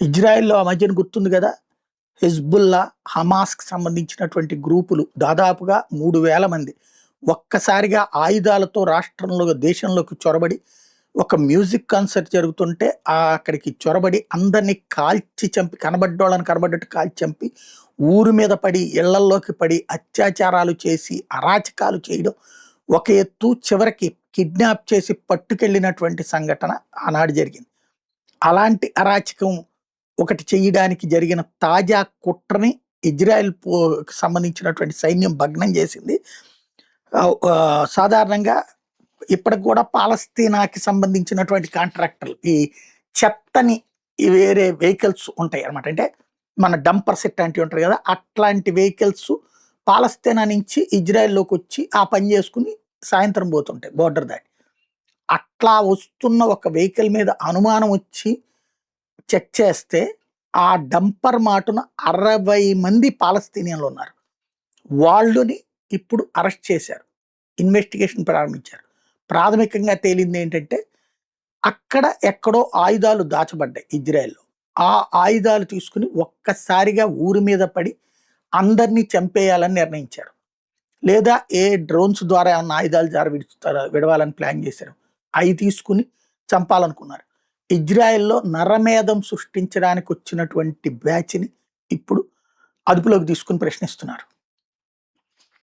ఇజ్రాయెల్‌లో ఆ మధ్యన గుర్తుంది గదా! హెజ్బుల్లా, హమాస్‌కి సంబంధించినటువంటి గ్రూపులు దాదాపుగా 3000 మంది ఒక్కసారిగా ఆయుధాలతో దేశంలోకి చొరబడి, ఒక మ్యూజిక్ కాన్సర్ట్ జరుగుతుంటే అక్కడికి చొరబడి అందరిని కాల్చి చంపి కనబడ్డోళ్ళని కనబడ్డట్టు కాల్చి చంపి, ఊరు మీద పడి, ఇళ్లల్లోకి పడి అత్యాచారాలు చేసి, అరాచకాలు చేయడం ఒక ఎత్తు. చివరికి కిడ్నాప్ చేసి పట్టుకెళ్ళినటువంటి సంఘటన ఆనాడు జరిగింది. అలాంటి అరాచకం ఒకటి చేయడానికి జరిగిన తాజా కుట్రని ఇజ్రాయెల్ సంబంధించినటువంటి సైన్యం భగ్నం చేసింది. సాధారణంగా ఇప్పటికి కూడా పాలస్తీనాకి సంబంధించినటువంటి కాంట్రాక్టర్లు ఈ చెత్తని వేరే వెహికల్స్ ఉంటాయి అన్నమాట. అంటే మన డంపర్ సెట్ లాంటివి ఉంటాయి కదా! అట్లాంటి వెహికల్స్ పాలస్తీనా నుంచి ఇజ్రాయెల్‌లోకి వచ్చి ఆ పని చేసుకొని సాయంత్రం పోతుంటాయి బోర్డర్ దాటి. అట్లా వస్తున్న ఒక వెహికల్ మీద అనుమానం వచ్చి చెక్ చేస్తే ఆ డంపర్ మాటున 60 మంది పాలస్తీనియన్లున్నారు. వాళ్ళని ఇప్పుడు అరెస్ట్ చేశారు. ఇన్వెస్టిగేషన్ ప్రారంభించారు. ప్రాథమికంగా తేలిందేంటంటే, అక్కడ ఎక్కడో ఆయుధాలు దాచబడ్డాయి ఇజ్రాయెల్‌లో. ఆ ఆయుధాలు తీసుకొని ఒక్కసారిగా ఊరి మీద పడి అందరిని చంపేయాలని నిర్ణయించారు. లేదా డ్రోన్స్ ద్వారా ఏమన్నా ఆయుధాలు విడవాలని ప్లాన్ చేశారు. అయి తీసుకొని చంపాలనుకున్నారు. ఇజ్రాయెల్‌లో నరమేధం సృష్టించడానికొచ్చినటువంటి బ్యాచ్‌ని ఇప్పుడు అదుపులోకి తీసుకొని ప్రశ్నిస్తున్నారు.